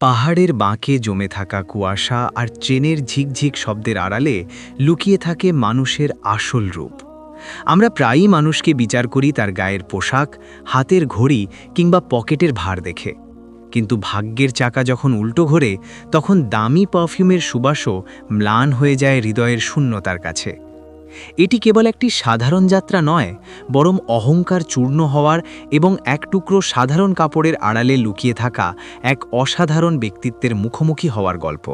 পাহাড়ের বাঁকে জমে থাকা কুয়াশা আর ট্রেনের ঝিকঝিক শব্দের আড়ালে লুকিয়ে থাকে মানুষের আসল রূপ। আমরা প্রায়ই মানুষকে বিচার করি তার গায়ের পোশাক, হাতের ঘড়ি কিংবা পকেটের ভার দেখে, কিন্তু ভাগ্যের চাকা যখন উল্টো ঘোরে তখন দামি পারফিউমের সুবাসও ম্লান হয়ে যায় হৃদয়ের শূন্যতার কাছে। এটি কেবল একটি সাধারণ যাত্রা নয়, বরং অহংকার চূর্ণ হওয়ার এবং এক টুকরো সাধারণ কাপড়ের আড়ালে লুকিয়ে থাকা এক অসাধারণ ব্যক্তিত্বের মুখোমুখি হওয়ার গল্প,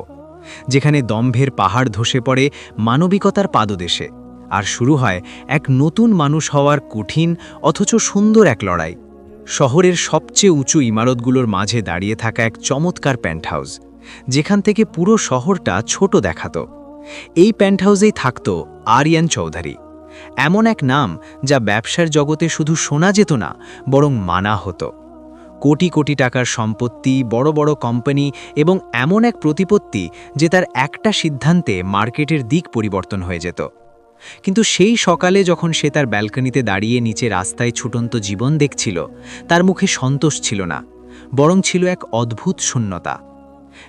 যেখানে দম্ভের পাহাড় ধসে পড়ে মানবিকতার পাদদেশে, আর শুরু হয় এক নতুন মানুষ হওয়ার কঠিন অথচ সুন্দর এক লড়াই। শহরের সবচেয়ে উঁচু ইমারতগুলোর মাঝে দাঁড়িয়ে থাকা এক চমৎকার পেন্টহাউস, যেখান থেকে পুরো শহরটা ছোট দেখাতো। এই পেন্টহাউসেই থাকত আরিয়ান চৌধুরী, এমন এক নাম যা ব্যবসার জগতে শুধু শোনা যেত না, বরং মানা হতো। কোটি কোটি টাকার সম্পত্তি, বড় বড় কোম্পানি এবং এমন এক প্রতিপত্তি যে তার একটা সিদ্ধান্তে মার্কেটের দিক পরিবর্তন হয়ে যেত। কিন্তু সেই সকালে যখন সে তার ব্যালকনিতে দাঁড়িয়ে নিচে রাস্তায় ছুটন্ত জীবন দেখছিল, তার মুখে সন্তোষ ছিল না, বরং ছিল এক অদ্ভুত শূন্যতা।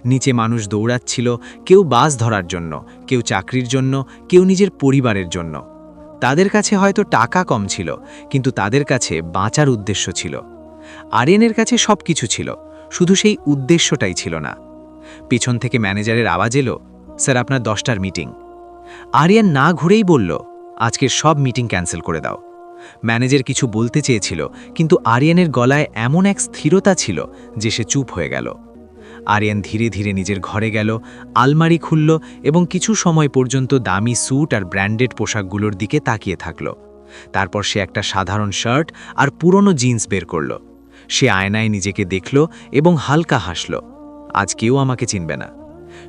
নিচে মানুষ দৌড়াচ্ছিল, কেউ বাস ধরার জন্য, কেউ চাকরির জন্য, কেউ নিজের পরিবারের জন্য। তাদের কাছে হয়তো টাকা কম ছিল, কিন্তু তাদের কাছে বাঁচার উদ্দেশ্য ছিল। আরিয়ানের কাছে সব কিছু ছিল, শুধু সেই উদ্দেশ্যটাই ছিল না। পিছন থেকে ম্যানেজারের আওয়াজ এলো, স্যার আপনার 10টার মিটিং। আরিয়ান না ঘুরেই বলল, আজকের সব মিটিং ক্যান্সেল করে দাও। ম্যানেজার কিছু বলতে চেয়েছিল, কিন্তু আরিয়ানের গলায় এমন এক স্থিরতা ছিল যে সে চুপ হয়ে গেল। আরিয়ান ধীরে ধীরে নিজের ঘরে গেল, আলমারি খুলল এবং কিছু সময় পর্যন্ত দামি স্যুট আর ব্র্যান্ডেড পোশাকগুলোর দিকে তাকিয়ে থাকল। তারপর সে একটা সাধারণ শার্ট আর পুরনো জিন্স বের করল। সে আয়নায় নিজেকে দেখল এবং হালকা হাসল। আজ কেউ আমাকে চিনবে না।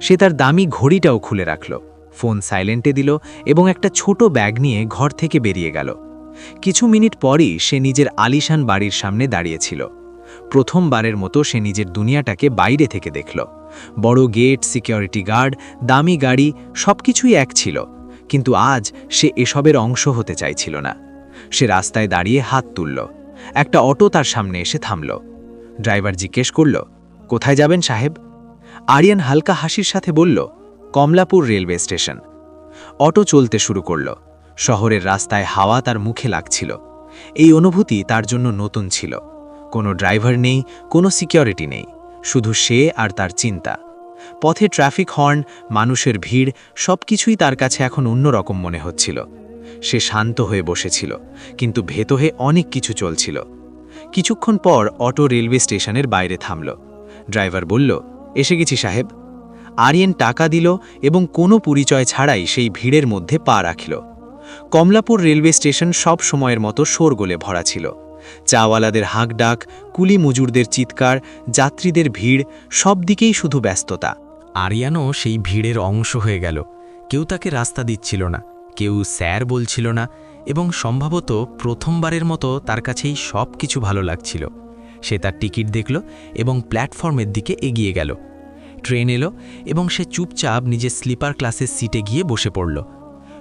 সে তার দামি ঘড়িটাও খুলে রাখল, ফোন সাইলেন্টে দিল এবং একটা ছোট ব্যাগ নিয়ে ঘর থেকে বেরিয়ে গেল। কিছু মিনিট পরই সে নিজের আলিশান বাড়ির সামনে দাঁড়িয়েছিল। প্রথমবারের মতো সে নিজের দুনিয়াটাকে বাইরে থেকে দেখল। বড় গেট, সিকিউরিটি গার্ড, দামি গাড়ি, সবকিছুই এক ছিল, কিন্তু আজ সে এসবের অংশ হতে চাইছিল না। সে রাস্তায় দাঁড়িয়ে হাত তুলল। একটা অটো তার সামনে এসে থামল। ড্রাইভার জিজ্ঞেস করল, কোথায় যাবেন সাহেব? আরিয়ান হালকা হাসির সাথে বলল, কমলাপুর রেলওয়ে স্টেশন। অটো চলতে শুরু করল। শহরের রাস্তায় হাওয়া তার মুখে লাগছিল। এই অনুভূতি তার জন্য নতুন ছিল। কোনো ড্রাইভার নেই, কোনো সিকিউরিটি নেই, শুধু সে আর তার চিন্তা। পথে ট্রাফিক হর্ন, মানুষের ভিড়, সবকিছুই তার কাছে এখন অন্যরকম মনে হচ্ছিল। সে শান্ত হয়ে বসেছিল, কিন্তু ভেতরে অনেক কিছু চলছিল। কিছুক্ষণ পর অটো রেলওয়ে স্টেশনের বাইরে থামল। ড্রাইভার বলল, এসে গেছি সাহেব। আরিয়ান টাকা দিল এবং কোনো পরিচয় ছাড়াই সেই ভিড়ের মধ্যে পা রাখল। কমলাপুর রেলওয়ে স্টেশন সব সময়ের মতো শোরগোলে ভরা ছিল। চাওয়ালাদের হাঁকডাক, কুলি মজুরদের চিৎকার, যাত্রীদের ভিড়, সব দিকেই শুধু ব্যস্ততা। আরিয়ানও সেই ভিড়ের অংশ হয়ে গেল। কেউ তাকে রাস্তা দিচ্ছিল না, কেউ স্যার বলছিল না, এবং সম্ভবত প্রথমবারের মতো তার কাছেই সব কিছু ভালো লাগছিল। সে তার টিকিট দেখল এবং প্ল্যাটফর্মের দিকে এগিয়ে গেল। ট্রেন এলো এবং সে চুপচাপ নিজের স্লিপার ক্লাসের সিটে গিয়ে বসে পড়ল।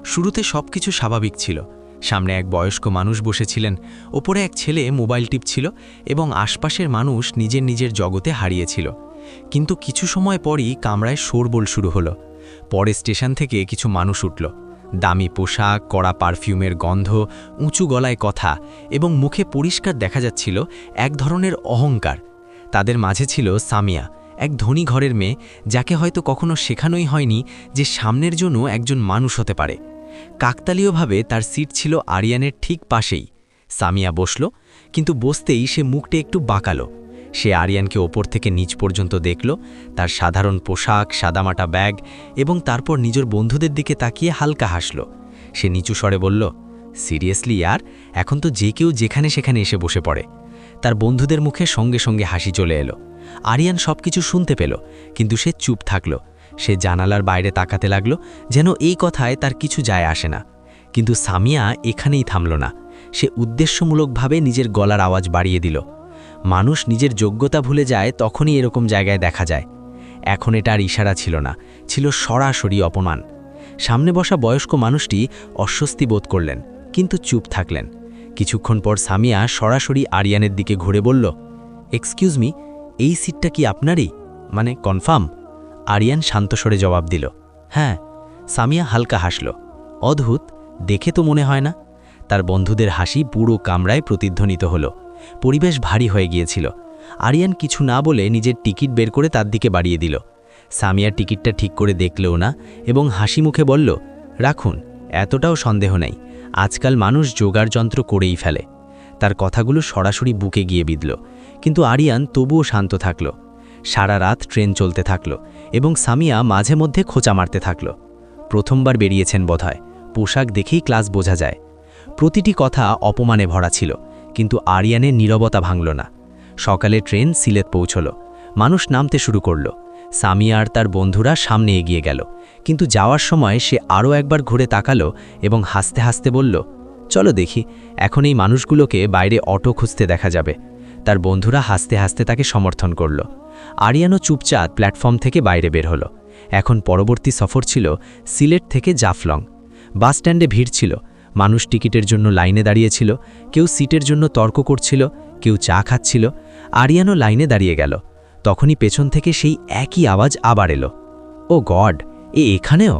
শুরুতে সব কিছু স্বাভাবিক ছিল। সামনে এক বয়স্ক মানুষ বসেছিলেন, ওপরে এক ছেলে মোবাইল টিপছিল এবং আশপাশের মানুষ নিজের নিজের জগতে হারিয়েছিল। কিন্তু কিছু সময় পরই কামরায় শোরগোল শুরু হলো। পরে স্টেশন থেকে কিছু মানুষ উঠল। দামি পোশাক, কড়া পারফিউমের গন্ধ, উঁচু গলায় কথা, এবং মুখে পরিষ্কার দেখা যাচ্ছিল এক ধরনের অহংকার। তাদের মাঝে ছিল সামিয়া, এক ধনী ঘরের মেয়ে, যাকে হয়তো কখনো শেখানোই হয়নি যে সামনের জন্য একজন মানুষ হতে পারে। কাকতালীয়ভাবে তার সিট ছিল আরিয়ানের ঠিক পাশেই। সামিয়া বসল, কিন্তু বসতেই সে মুখটা একটু বাঁকালো। সে আরিয়ানকে ওপর থেকে নিচ পর্যন্ত দেখল, তার সাধারণ পোশাক, সাদামাটা ব্যাগ, এবং তারপর নিজের বন্ধুদের দিকে তাকিয়ে হালকা হাসল। সে নিচু স্বরে বলল, সিরিয়াসলি ইয়ার, এখন তো যে কেউ যেখানে সেখানে এসে বসে পড়ে। তার বন্ধুদের মুখে সঙ্গে সঙ্গে হাসি চলে এলো। আরিয়ান সবকিছু শুনতে পেল, কিন্তু সে চুপ থাকল। সে জানালার বাইরে তাকাতে লাগল, যেন এই কথায় তার কিছু যায় আসে না। কিন্তু সামিয়া এখানেই থামল না। সে উদ্দেশ্যমূলকভাবে নিজের গলার আওয়াজ বাড়িয়ে দিল। মানুষ নিজের যোগ্যতা ভুলে যায় তখনই এরকম জায়গায় দেখা যায়। এখন এটা আর ইশারা ছিল না, ছিল সরাসরি অপমান। সামনে বসা বয়স্ক মানুষটি অস্বস্তি বোধ করলেন, কিন্তু চুপ থাকলেন। কিছুক্ষণ পর সামিয়া সরাসরি আরিয়ানের দিকে ঘুরে বলল, এক্সকিউজ মি, এই সিটটা কি আপনারই? মানে কনফার্ম? আরিয়ান শান্তস্বরে জবাব দিল, হ্যাঁ। সামিয়া হালকা হাসল। অদ্ভুত, দেখে তো মনে হয় না। তার বন্ধুদের হাসি পুরো কামরায় প্রতিধ্বনিত হলো। পরিবেশ ভারী হয়ে গিয়েছিল। আরিয়ান কিছু না বলে নিজের টিকিট বের করে তার দিকে বাড়িয়ে দিল। সামিয়া টিকিটটা ঠিক করে দেখলেও না এবং হাসি মুখে বলল, রাখুন, এতটাও সন্দেহ নেই। আজকাল মানুষ জোগাড় যন্ত্র করেই ফেলে। তার কথাগুলো সরাসরি বুকে গিয়ে বিঁধল, কিন্তু আরিয়ান তবুও শান্ত থাকল। সারা রাত ট্রেন চলতে থাকল এবং সামিয়া মাঝে মধ্যে খোঁচা মারতে থাকল। প্রথমবার বেরিয়েছেন বোধহয়, পোশাক দেখেই ক্লাস বোঝা যায়। প্রতিটি কথা অপমানে ভরা ছিল, কিন্তু আরিয়ানের নীরবতা ভাঙল না। সকালে ট্রেন সিলেট পৌঁছল। মানুষ নামতে শুরু করল। সামিয়া আর তার বন্ধুরা সামনে এগিয়ে গেল, কিন্তু যাওয়ার সময় সে আরও একবার ঘুরে তাকালো এবং হাসতে হাসতে বলল, চলো দেখি, এখন এই মানুষগুলোকে বাইরে অটো খুঁজতে দেখা যাবে। তার বন্ধুরা হাসতে হাসতে তাকে সমর্থন করল। আরিয়ানও চুপচাপ প্ল্যাটফর্ম থেকে বাইরে বের হলো। এখন পরবর্তী সফর ছিল সিলেট থেকে জাফলং। বাস স্ট্যান্ডে ভিড় ছিল। মানুষ টিকিটের জন্য লাইনে দাঁড়িয়েছিল, কেউ সিটের জন্য তর্ক করছিল, কেউ চা খাচ্ছিল। আরিয়ানও লাইনে দাঁড়িয়ে গেল। তখনই পেছন থেকে সেই একই আওয়াজ আবার এলো, ও গড, এখানেও!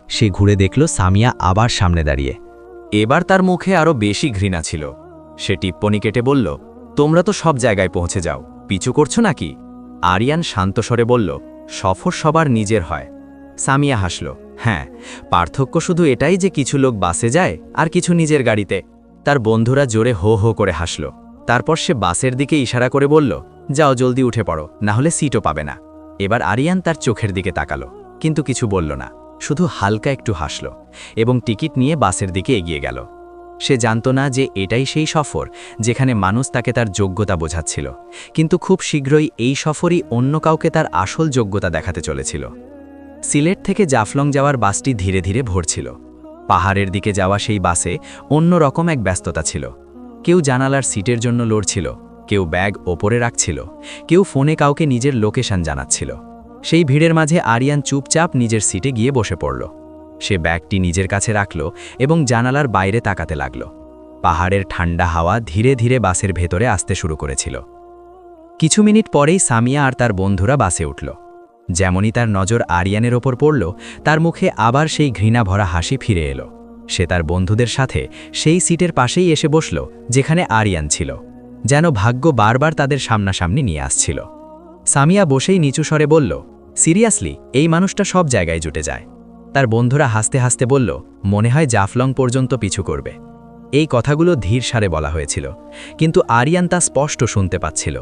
সে ঘুরে দেখল সামিয়া আবার সামনে দাঁড়িয়ে। এবার তার মুখে আরও বেশি ঘৃণা ছিল। সে টিপ্পনি কেটে বলল, তোমরা তো সব জায়গায় পৌঁছে যাও, পিছু করছো নাকি? আরিয়ান শান্তস্বরে বলল, সফর সবার নিজের হয়। সামিয়া হাসল, হ্যাঁ, পার্থক্য শুধু এটাই যে কিছু লোক বাসে যায় আর কিছু নিজের গাড়িতে। তার বন্ধুরা জোরে হো হো করে হাসল। তারপর সে বাসের দিকে ইশারা করে বলল, যাও জলদি উঠে পড়ো, না হলে সিটও পাবে না। এবার আরিয়ান তার চোখের দিকে তাকালো, কিন্তু কিছু বলল না, শুধু হালকা একটু হাসল এবং টিকিট নিয়ে বাসের দিকে এগিয়ে গেল। সে জানত না যে এটাই সেই সফর যেখানে মানুষ তাকে তার যোগ্যতা বোঝাচ্ছিল, কিন্তু খুব শীঘ্রই এই সফরই অন্য কাউকে তার আসল যোগ্যতা দেখাতে চলেছিল। সিলেট থেকে জাফলং যাওয়ার বাসটি ধীরে ধীরে ভরছিল। পাহাড়ের দিকে যাওয়া সেই বাসে অন্য রকম এক ব্যস্ততা ছিল। কেউ জানালার সিটের জন্য লড়ছিল, কেউ ব্যাগ ওপরে রাখছিল, কেউ ফোনে কাউকে নিজের লোকেশন জানাচ্ছিল। সেই ভিড়ের মাঝে আরিয়ান চুপচাপ নিজের সিটে গিয়ে বসে পড়ল। সে ব্যাগটি নিজের কাছে রাখল এবং জানালার বাইরে তাকাতে লাগল। পাহাড়ের ঠান্ডা হাওয়া ধীরে ধীরে বাসের ভেতরে আসতে শুরু করেছিল। কিছু মিনিট পরেই সামিয়া আর তার বন্ধুরা বাসে উঠল। যেমনই তার নজর আরিয়ানের ওপর পড়ল, তার মুখে আবার সেই ঘৃণা ভরা হাসি ফিরে এলো। সে তার বন্ধুদের সাথে সেই সিটের পাশেই এসে বসল যেখানে আরিয়ান ছিল, যেন ভাগ্য বারবার তাদের সামনাসামনি নিয়ে আসছিল। সামিয়া বসেই নিচু স্বরে বলল, সিরিয়াসলি, এই মানুষটা সব জায়গায় জুটে যায়। তার বন্ধুরা হাসতে হাসতে বলল, মনে হয় জাফলং পর্যন্ত পিছু করবে। এই কথাগুলো ধীর সারে বলা হয়েছিল, কিন্তু আরিয়ান তা স্পষ্ট শুনতে পাচ্ছিল।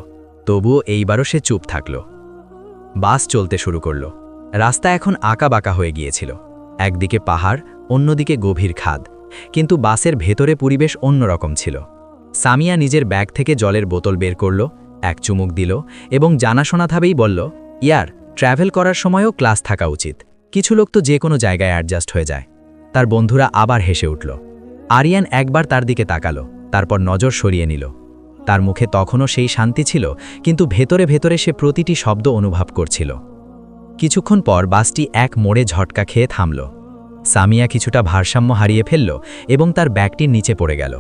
তবুও এইবারও সে চুপ থাকল। বাস চলতে শুরু করল। রাস্তা এখন আঁকাবাঁকা হয়ে গিয়েছিল। একদিকে পাহাড়, অন্যদিকে গভীর খাদ, কিন্তু বাসের ভেতরে পরিবেশ অন্যরকম ছিল। সামিয়া নিজের ব্যাগ থেকে জলের বোতল বের করল, এক চুমুক দিল এবং জানাশোনাভাবেই বলল, ইয়ার, ট্র্যাভেল করার সময়ও ক্লাস থাকা উচিত। কিছু লোক তো যে কোনো জায়গায় অ্যাডজাস্ট হয়ে যায়। তার বন্ধুরা আবার হেসে উঠল। আরিয়ান একবার তার দিকে তাকালো, তারপর নজর সরিয়ে নিল। তার মুখে তখনও সেই শান্তি ছিল, কিন্তু ভেতরে ভেতরে সে প্রতিটি শব্দ অনুভব করছিল। কিছুক্ষণ পর বাসটি এক মোড়ে ঝটকা খেয়ে থামল। সামিয়া কিছুটা ভারসাম্য হারিয়ে ফেলল এবং তার ব্যাগটির নিচে পড়ে গেল।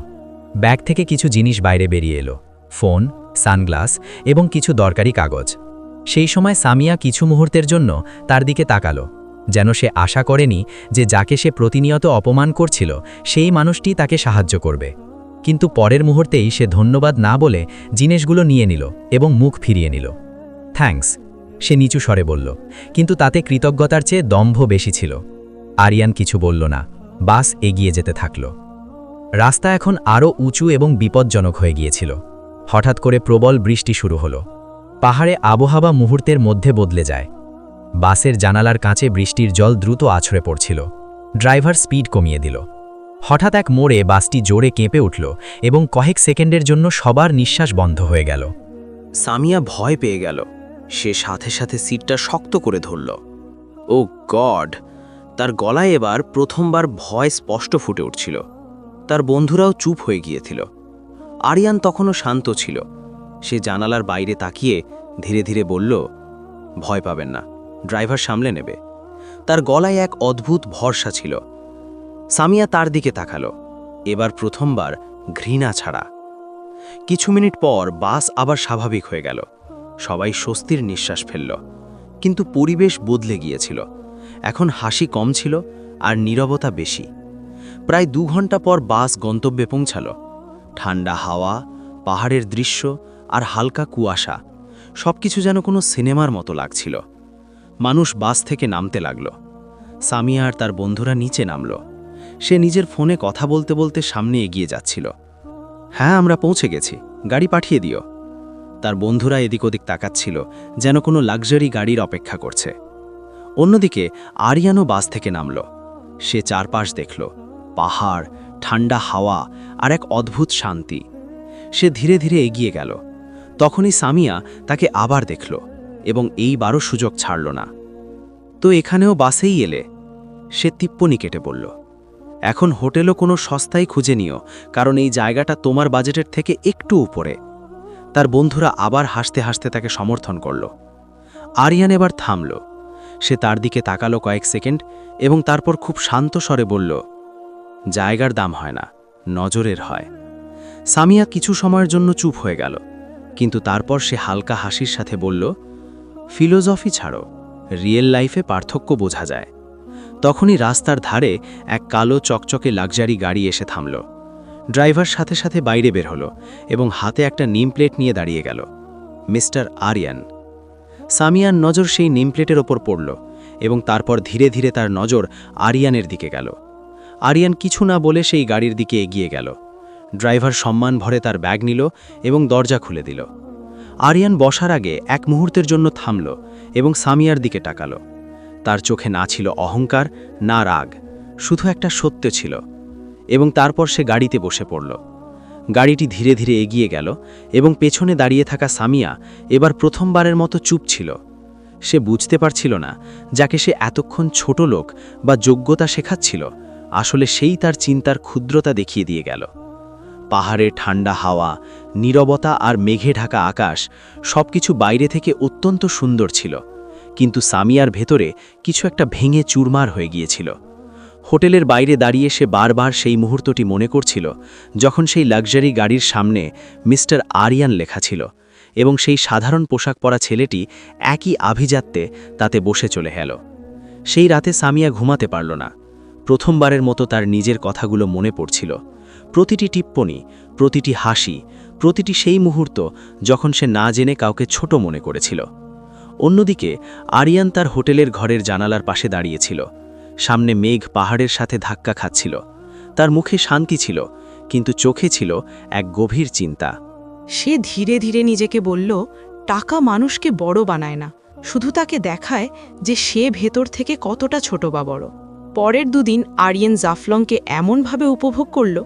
ব্যাগ থেকে কিছু জিনিস বাইরে বেরিয়ে এলো, ফোন, সানগ্লাস এবং কিছু দরকারি কাগজ। সেই সময় সামিয়া কিছু মুহূর্তের জন্য তার দিকে তাকালো, যেন সে আশা করেনি যে যাকে সে প্রতিনিয়ত অপমান করছিল সেই মানুষটি তাকে সাহায্য করবে। কিন্তু পরের মুহূর্তেই সে ধন্যবাদ না বলে জিনিসগুলো নিয়ে নিল এবং মুখ ফিরিয়ে নিল। থ্যাঙ্কস, সে নিচু স্বরে বলল, কিন্তু তাতে কৃতজ্ঞতার চেয়ে দম্ভ বেশি ছিল। আরিয়ান কিছু বলল না, বাস এগিয়ে যেতে থাকল। রাস্তা এখন আরও উঁচু এবং বিপজ্জনক হয়ে গিয়েছিল। হঠাৎ করে প্রবল বৃষ্টি শুরু হলো। পাহাড়ে আবহাওয়া মুহূর্তের মধ্যে বদলে যায়। বাসের জানালার কাছে বৃষ্টির জল দ্রুত আছড়ে পড়ছিল। ড্রাইভার স্পিড কমিয়ে দিল। হঠাৎ এক মোড়ে বাসটি জোরে কেঁপে উঠল এবং কয়েক সেকেন্ডের জন্য সবার নিঃশ্বাস বন্ধ হয়ে গেল। সামিয়া ভয় পেয়ে গেল। সে সাথে সাথে সিটটা শক্ত করে ধরল। ও গড! তার গলায় এবার প্রথমবার ভয় স্পষ্ট ফুটে উঠছিল। তার বন্ধুরাও চুপ হয়ে গিয়েছিল। আরিয়ান তখনও শান্ত ছিল। সে জানালার বাইরে তাকিয়ে ধীরে ধীরে বলল, ভয় পাবেন না, ড্রাইভার সামলে নেবে। তার গলায় এক অদ্ভুত ভরসা ছিল। সামিয়া তার দিকে তাকালো, এবার প্রথমবার ঘৃণা ছাড়া। কিছু মিনিট পর বাস আবার স্বাভাবিক হয়ে গেল। সবাই স্বস্তির নিঃশ্বাস ফেলল। কিন্তু পরিবেশ বদলে গিয়েছিল। এখন হাসি কম ছিল আর নীরবতা বেশি। প্রায় 2 ঘন্টা পর বাস গন্তব্যে পৌঁছালো। ঠান্ডা হাওয়া, পাহাড়ের দৃশ্য আর হালকা কুয়াশা, সবকিছু যেন কোনো সিনেমার মতো লাগছিল। মানুষ বাস থেকে নামতে লাগলো। সামিয়া আর তার বন্ধুরা নিচে নামল। সে নিজের ফোনে কথা বলতে বলতে সামনে এগিয়ে যাচ্ছিল। হ্যাঁ, আমরা পৌঁছে গেছি, গাড়ি পাঠিয়ে দিও। তার বন্ধুরা এদিক ওদিক তাকাচ্ছিল, যেন কোনো লাক্সারি গাড়ির অপেক্ষা করছে। অন্যদিকে আরিয়ানও বাস থেকে নামল। সে চারপাশ দেখল, পাহাড়, ঠান্ডা হাওয়া আর এক অদ্ভুত শান্তি। সে ধীরে ধীরে এগিয়ে গেল। তখনই সামিয়া তাকে আবার দেখল এবং এইবারও সুযোগ ছাড়ল না। তো এখানেও বাসেই এলে? সে টিপ্পনি কেটে বলল। এখন হোটেলও কোনো সস্তায় খুঁজে নিও, কারণ এই জায়গাটা তোমার বাজেটের থেকে একটু উপরে। তার বন্ধুরা আবার হাসতে হাসতে তাকে সমর্থন করল। আরিয়ান এবার থামল। সে তার দিকে তাকালো কয়েক সেকেন্ড এবং তারপর খুব শান্ত স্বরে বলল, জায়গার দাম হয় না, নজরের হয়। সামিয়া কিছু সময়ের জন্য চুপ হয়ে গেল, কিন্তু তারপর সে হালকা হাসির সাথে বলল, ফিলোসফি ছাড়ো, রিয়েল লাইফে পার্থক্য বোঝা যায়। তখনই রাস্তার ধারে এক কালো চকচকে লাক্সারি গাড়ি এসে থামল। ড্রাইভার সাথে সাথে বাইরে বের হলো এবং হাতে একটা নেম প্লেট নিয়ে দাঁড়িয়ে গেল, মিস্টার আরিয়ান। সামিয়ার নজর সেই নেম প্লেটের ওপর পড়ল এবং তারপর ধীরে ধীরে তার নজর আরিয়ানের দিকে গেল। আরিয়ান কিছু না বলে সেই গাড়ির দিকে এগিয়ে গেল। ড্রাইভার সম্মান ভরে তার ব্যাগ নিল এবং দরজা খুলে দিল। আরিয়ান বসার আগে এক মুহূর্তের জন্য থামল এবং সামিয়ার দিকে তাকালো। তার চোখে না ছিল অহংকার, না রাগ, শুধু একটা সত্য ছিল। এবং তারপর সে গাড়িতে বসে পড়ল। গাড়িটি ধীরে ধীরে এগিয়ে গেল এবং পেছনে দাঁড়িয়ে থাকা সামিয়া এবার প্রথমবারের মতো চুপ ছিল। সে বুঝতে পারছিল না, যাকে সে এতক্ষণ ছোট লোক বা যোগ্যতা শেখাচ্ছিল, আসলে সেই তার চিন্তার ক্ষুদ্রতা দেখিয়ে দিয়ে গেল। পাহাড়ের ঠান্ডা হাওয়া, নীরবতা আর মেঘে ঢাকা আকাশ, সবকিছু বাইরে থেকে অত্যন্ত সুন্দর ছিল, কিন্তু সামিয়ার ভেতরে কিছু একটা ভেঙে চুরমার হয়ে গিয়েছিল। হোটেলের বাইরে দাঁড়িয়ে সে বারবার সেই মুহূর্তটি মনে করছিল, যখন সেই লাক্সারি গাড়ির সামনে মিস্টার আরিয়ান লেখা ছিল এবং সেই সাধারণ পোশাক পরা ছেলেটি একই আভিজাত্যে তাতে বসে চলে গেল। সেই রাতে সামিয়া ঘুমাতে পারল না। প্রথমবারের মতো তার নিজের কথাগুলো মনে পড়ছিল, প্রতিটি টিপ্পনি, প্রতিটি হাসি, প্রতিটি সেই মুহূর্ত যখন সে না জেনে কাউকে ছোট মনে করেছিল। অন্যদিকে আরিয়ান তার হোটেলের ঘরের জানালার পাশে দাঁড়িয়েছিল। সামনে মেঘ পাহাড়ের সাথে ধাক্কা খাচ্ছিল। তার মুখে শান্তি ছিল, কিন্তু চোখে ছিল এক গভীর চিন্তা। সে ধীরে ধীরে নিজেকে বলল, টাকা মানুষকে বড় বানায় না, শুধু তাকে দেখায় যে সে ভেতর থেকে কতটা ছোট বা বড়। পরের দুদিন আরিয়ান জাফলংকে এমনভাবে উপভোগ করল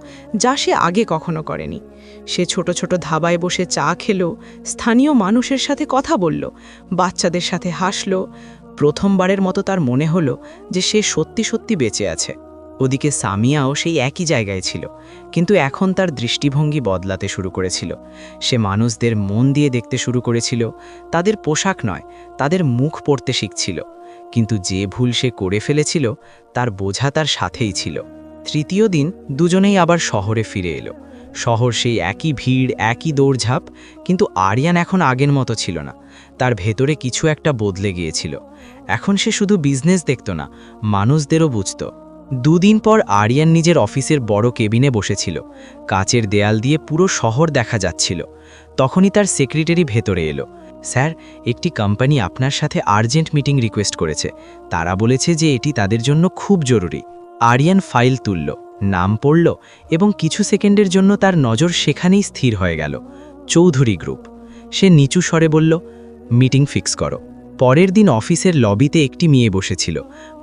যা সে আগে কখনো করেনি। সে ছোট ছোট ধাবায় বসে চা খেল, স্থানীয় মানুষের সাথে কথা বলল, বাচ্চাদের সাথে হাসল। প্রথমবারের মতো তার মনে হলো যে সে সত্যি সত্যি বেঁচে আছে। ওদিকে সামিয়াও সেই একই জায়গায় ছিল, কিন্তু এখন তার দৃষ্টিভঙ্গি বদলাতে শুরু করেছিল। সে মানুষদের মন দিয়ে দেখতে শুরু করেছিল, তাদের পোশাক নয়, তাদের মুখ পড়তে শিখছিল। কিন্তু যে ভুল সে করে ফেলেছিল তার বোঝা তার সাথেই ছিল। তৃতীয় দিন দুজনেই আবার শহরে ফিরে এলো। শহর সেই একই ভিড়, একই দৌড়ঝাঁপ, কিন্তু আরিয়ান এখন আগের মতো ছিল না। তার ভেতরে কিছু একটা বদলে গিয়েছিল। এখন সে শুধু বিজনেস দেখত না, মানুষদেরও বুঝত। দুদিন পর আরিয়ান নিজের অফিসের বড় কেবিনে বসেছিল। কাচের দেয়াল দিয়ে পুরো শহর দেখা যাচ্ছিল। তখনই তার সেক্রেটারি ভেতরে এলো। স্যার, একটি কোম্পানি আপনার সাথে আর্জেন্ট মিটিং রিকোয়েস্ট করেছে। তারা বলেছে যে এটি তাদের জন্য খুব জরুরি। আরিয়ান ফাইল তুলল, নাম পড়ল এবং কিছু সেকেন্ডের জন্য তার নজর সেখানেই স্থির হয়ে গেল, চৌধুরী গ্রুপ। সে নিচু স্বরে বলল, মিটিং ফিক্স করো। পরের দিন অফিসের লবিতে একটি মেয়ে বসেছিল,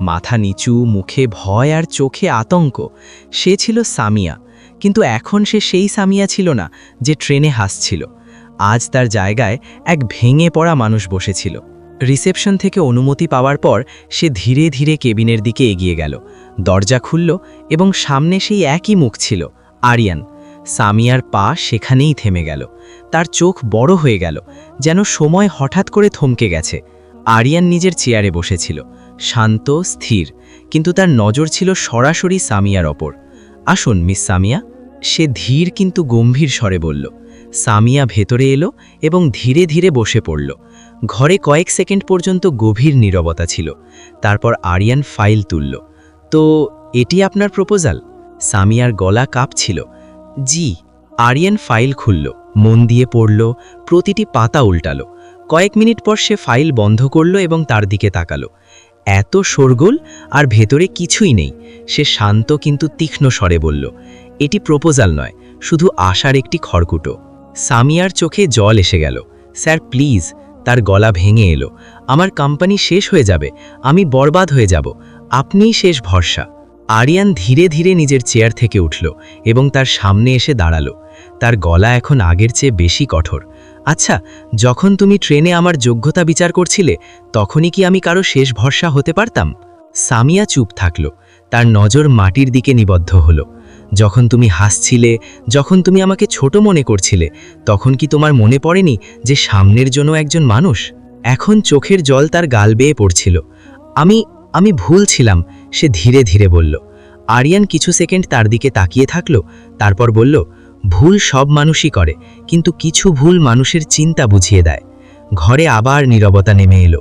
মাথা নিচু, মুখে ভয় আর চোখে আতঙ্ক। সে ছিল সামিয়া, কিন্তু এখন সে সেই সামিয়া ছিল না যে ট্রেনে হাসছিল। আজ তার জায়গায় এক ভেঙে পড়া মানুষ বসেছিল। রিসেপশন থেকে অনুমতি পাওয়ার পর সে ধীরে ধীরে কেবিনের দিকে এগিয়ে গেল। দরজা খুলল এবং সামনে সেই একই মুখ ছিল, আরিয়ান। সামিয়ার পা সেখানেই থেমে গেল। তার চোখ বড় হয়ে গেল, যেন সময় হঠাৎ করে থমকে গেছে। আরিয়ান নিজের চেয়ারে বসেছিল, শান্ত, স্থির, কিন্তু তার নজর ছিল সরাসরি সামিয়ার ওপর। আসুন মিস সামিয়া, সে ধীর কিন্তু গম্ভীর স্বরে বলল। সামিয়া ভেতরে এলো এবং ধীরে ধীরে বসে পড়ল। ঘরে কয়েক সেকেন্ড পর্যন্ত গভীর নীরবতা ছিল। তারপর আরিয়ান ফাইল তুলল। তো এটি আপনার প্রপোজাল? সামিয়ার গলা কাঁপছিল। জি। আরিয়ান ফাইল খুলল, মন দিয়ে পড়ল, প্রতিটি পাতা উল্টালো। কয়েক মিনিট পর সে ফাইল বন্ধ করল এবং তার দিকে তাকালো। এত শোরগোল আর ভেতরে কিছুই নেই। সে শান্ত কিন্তু তীক্ষ্ণ স্বরে বলল, এটি প্রপোজাল নয়, শুধু আশার একটি খড়কুটো। সামিয়ার চোখে জল এসে গেল। Sir please. তার গলা ভেঙে এলো। আমার কোম্পানি শেষ হয়ে যাবে, আমি বরবাদ হয়ে যাব, আপনিই শেষ ভরসা। আরিয়ান ধীরে ধীরে নিজের চেয়ার থেকে উঠল এবং তার সামনে এসে দাঁড়ালো। তার গলা এখন আগের চেয়ে বেশি কঠোর। আচ্ছা, যখন তুমি ট্রেনে আমার যোগ্যতা বিচার করছিলে, তখনই কি আমি কারো শেষ ভরসা হতে পারতাম? সামিয়া চুপ থাকল। তার নজর মাটির দিকে নিবদ্ধ হলো। যখন তুমি হাসছিলে, যখন তুমি আমাকে ছোট মনে করছিলে, তখন কি তোমার মনে পড়েনি যে সামনের জন্য একজন মানুষ? এখন চোখের জল তার গাল বেয়ে পড়ছিল। আমি ভুল ছিলাম, সে ধীরে ধীরে বলল। আরিয়ান কিছু সেকেন্ড তার দিকে তাকিয়ে থাকল, তারপর বলল, ভুল সব মানুষই করে, কিন্তু কিছু ভুল মানুষের চিন্তা বুঝিয়ে দেয়। ঘরে আবার নীরবতা নেমে এলো।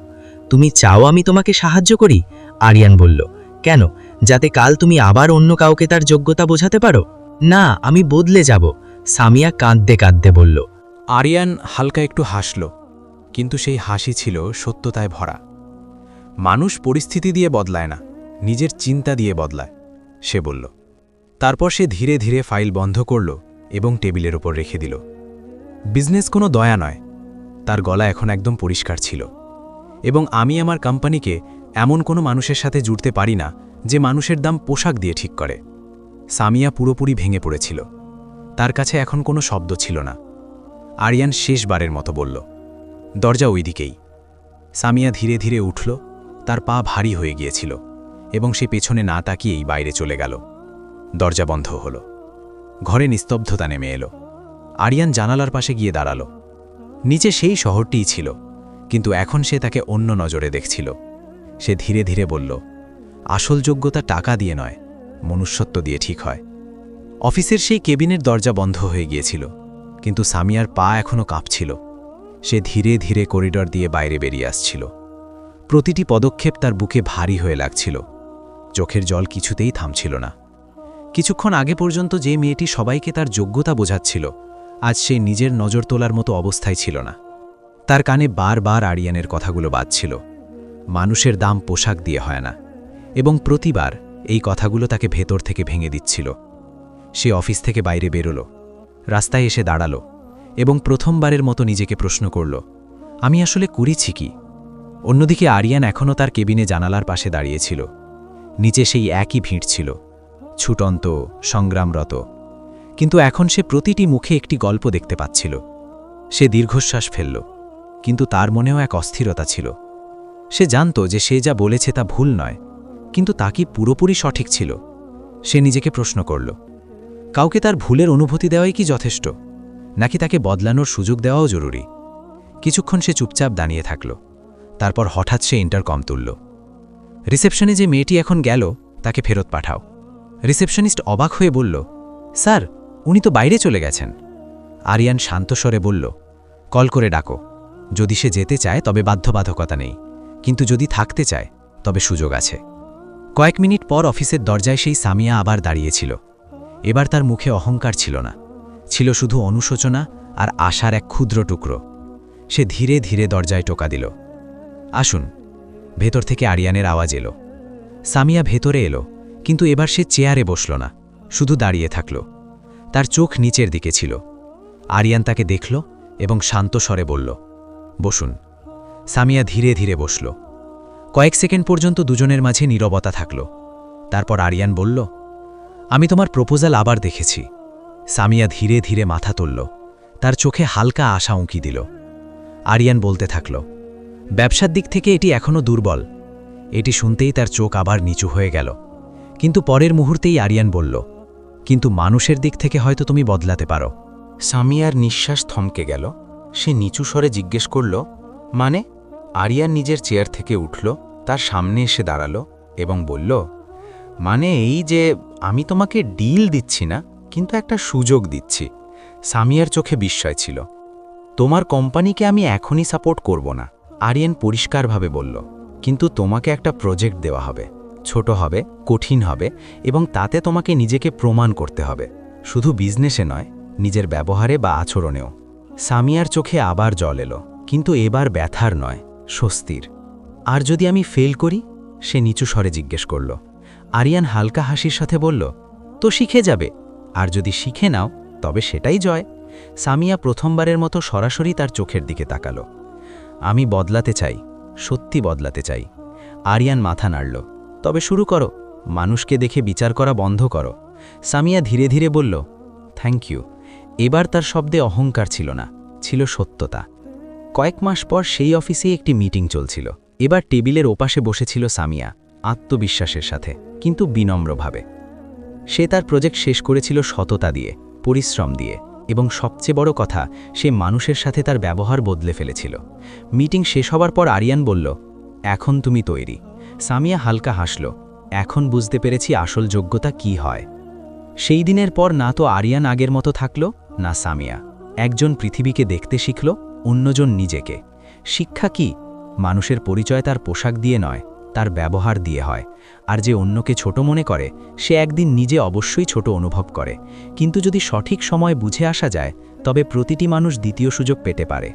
তুমি চাও আমি তোমাকে সাহায্য করি? আরিয়ান বলল। কেন? যাতে কাল তুমি আবার অন্য কাউকে তার যোগ্যতা বোঝাতে পারো? না, আমি বদলে যাব, সামিয়া কাঁদতে কাঁদতে বলল। আরিয়ান হালকা একটু হাসল, কিন্তু সেই হাসি ছিল সত্যতায় ভরা। মানুষ পরিস্থিতি দিয়ে বদলায় না, নিজের চিন্তা দিয়ে বদলায়, সে বলল। তারপর সে ধীরে ধীরে ফাইল বন্ধ করল এবং টেবিলের ওপর রেখে দিল। বিজনেস কোনো দয়া নয়, তার গলা এখন একদম পরিষ্কার ছিল। এবং আমি আমার কোম্পানিকে এমন কোনো মানুষের সাথে জুড়তে পারি না যে মানুষের দাম পোশাক দিয়ে ঠিক করে। সামিয়া পুরোপুরি ভেঙে পড়েছিল। তার কাছে এখন কোনো শব্দ ছিল না। আরিয়ান শেষবারের মতো বলল, দরজা ওই দিকেই। সামিয়া ধীরে ধীরে উঠল, তার পা ভারী হয়ে গিয়েছিল এবং সে পেছনে না তাকিয়েই বাইরে চলে গেল। দরজা বন্ধ হল। ঘরে নিস্তব্ধতা নেমে এলো। আরিয়ান জানালার পাশে গিয়ে দাঁড়াল। নিচে সেই শহরটিই ছিল, কিন্তু এখন সে তাকে অন্য নজরে দেখছিল। সে ধীরে ধীরে বলল, আসল যোগ্যতা টাকা দিয়ে নয়, মনুষ্যত্ব দিয়ে ঠিক হয়। অফিসের সেই কেবিনের দরজা বন্ধ হয়ে গিয়েছিল, কিন্তু সামিয়ার পা এখনও কাঁপছিল। সে ধীরে ধীরে করিডর দিয়ে বাইরে বেরিয়ে আসছিল। প্রতিটি পদক্ষেপ তার বুকে ভারী হয়ে লাগছিল। চোখের জল কিছুতেই থামছিল না। কিছুক্ষণ আগে পর্যন্ত যে মেয়েটি সবাইকে তার যোগ্যতা বোঝাচ্ছিল, আজ সে নিজের নজর তোলার মতো অবস্থায় ছিল না। তার কানে বারবার আরিয়ানের কথাগুলো বাজছিল। মানুষের দাম পোশাক দিয়ে হয় না, এবং প্রতিবার এই কথাগুলো তাকে ভেতর থেকে ভেঙে দিচ্ছিল। সে অফিস থেকে বাইরে বেরোল, রাস্তায় এসে দাঁড়াল এবং প্রথমবারের মতো নিজেকে প্রশ্ন করল, আমি আসলে করেছি কি? অন্যদিকে আরিয়ান এখনও তার কেবিনে জানালার পাশে দাঁড়িয়েছিল। নিচে সেই একই ভিড় ছিল, ছুটন্ত, সংগ্রামরত। কিন্তু এখন সে প্রতিটি মুখে একটি গল্প দেখতে পাচ্ছিল। সে দীর্ঘশ্বাস ফেলল, কিন্তু তার মনেও এক অস্থিরতা ছিল। সে জানত যে সে যা বলেছে তা ভুল নয়, কিন্তু তা কি পুরোপুরি সঠিক ছিল? সে নিজেকে প্রশ্ন করল, কাউকে তার ভুলের অনুভূতি দেওয়াই কি যথেষ্ট, নাকি তাকে বদলানোর সুযোগ দেওয়াও জরুরি? কিছুক্ষণ সে চুপচাপ দাঁড়িয়ে থাকল। তারপর হঠাৎ সে ইন্টারকম তুলল। রিসেপশনে যে মেয়েটি এখন গেল, তাকে ফেরত পাঠাও। রিসেপশনিস্ট অবাক হয়ে বলল, স্যার, উনি তো বাইরে চলে গেছেন। আরিয়ান শান্ত স্বরে বলল, কল করে ডাকো। যদি সে যেতে চায় তবে বাধ্যবাধকতা নেই, কিন্তু যদি থাকতে চায় তবে সুযোগ আছে। কয়েক মিনিট পর অফিসের দরজায় সেই সামিয়া আবার দাঁড়িয়েছিল। এবার তার মুখে অহংকার ছিল না, ছিল শুধু অনুশোচনা আর আশার এক ক্ষুদ্র টুকরো। সে ধীরে ধীরে দরজায় টোকা দিল। আসুন। ভেতর থেকে আরিয়ানের আওয়াজ এলো। সামিয়া ভেতরে এলো, কিন্তু এবার সে চেয়ারে বসল না, শুধু দাঁড়িয়ে থাকল। তার চোখ নিচের দিকে ছিল। আরিয়ান তাকে দেখল এবং শান্ত স্বরে বলল, বসুন। সামিয়া ধীরে ধীরে বসল। কয়েক সেকেন্ড পর্যন্ত দুজনের মাঝে নীরবতা থাকল। তারপর আরিয়ান বলল, আমি তোমার প্রপোজাল আবার দেখেছি। সামিয়া ধীরে ধীরে মাথা তুলল, তার চোখে হালকা আশা উঁকি দিল। আরিয়ান বলতে থাকল, ব্যবসার দিক থেকে এটি এখনও দুর্বল। এটি শুনতেই তার চোখ আবার নিচু হয়ে গেল, কিন্তু পরের মুহূর্তেই আরিয়ান বলল, কিন্তু মানুষের দিক থেকে হয়তো তুমি বদলাতে পারো। সামিয়ার নিঃশ্বাস থমকে গেল। সে নিচু স্বরে জিজ্ঞেস করল, মানে? আরিয়ান নিজের চেয়ার থেকে উঠল, তার সামনে এসে দাঁড়াল এবং বলল, মানে এই যে আমি তোমাকে ডিল দিচ্ছি না, কিন্তু একটা সুযোগ দিচ্ছি। সামিয়ার চোখে বিস্ময় ছিল। তোমার কোম্পানিকে আমি এখনই সাপোর্ট করব না, আরিয়ান পরিষ্কারভাবে বলল, কিন্তু তোমাকে একটা প্রজেক্ট দেওয়া হবে, ছোট হবে, কঠিন হবে এবং তাতে তোমাকে নিজেকে প্রমাণ করতে হবে, শুধু বিজনেসে নয়, নিজের ব্যবহারে বা আচরণেও। সামিয়ার চোখে আবার জল এলো, কিন্তু এবার ব্যথার নয়, স্বস্তির। আর যদি আমি ফেল করি? সে নিচু স্বরে জিজ্ঞেস করল। আরিয়ান হালকা হাসির সাথে বলল, তো শিখে যাবে, আর যদি শিখে নাও তবে সেটাই জয়। সামিয়া প্রথমবারের মতো সরাসরি তার চোখের দিকে তাকালো। আমি বদলাতে চাই, সত্যি বদলাতে চাই। আরিয়ান মাথা নাড়ল। তবে শুরু করো, মানুষকে দেখে বিচার করা বন্ধ করো। সামিয়া ধীরে ধীরে বলল, থ্যাংক ইউ। এবার তার শব্দে অহংকার ছিল না, ছিল সত্যতা। কয়েক মাস পর সেই অফিসেই একটি মিটিং চলছিল। এবার টেবিলের ওপাশে বসেছিল সামিয়া, আত্মবিশ্বাসের সাথে, কিন্তু বিনম্রভাবে। সে তার প্রজেক্ট শেষ করেছিল সততা দিয়ে, পরিশ্রম দিয়ে, এবং সবচেয়ে বড় কথা, সে মানুষের সাথে তার ব্যবহার বদলে ফেলেছিল। মিটিং শেষ হবার পর আরিয়ান বলল, এখন তুমি তৈরি। সামিয়া হালকা হাসল, এখন বুঝতে পেরেছি আসল যোগ্যতা কি হয়। সেই দিনের পর না তো আরিয়ান আগের মতো থাকল, না সামিয়া। একজন পৃথিবীকে দেখতে শিখল, অন্যজন নিজেকে। শিক্ষা কি? মানুষের পরিচয় তার পোশাক দিয়ে নয়, তার ব্যবহার দিয়ে হয়। আর যে অন্যকে ছোট মনে করে, সে একদিন নিজে অবশ্যই ছোট অনুভব করে। কিন্তু যদি সঠিক সময় বুঝে আসা যায়, তবে প্রতিটি মানুষ দ্বিতীয় সুযোগ পেতে পারে।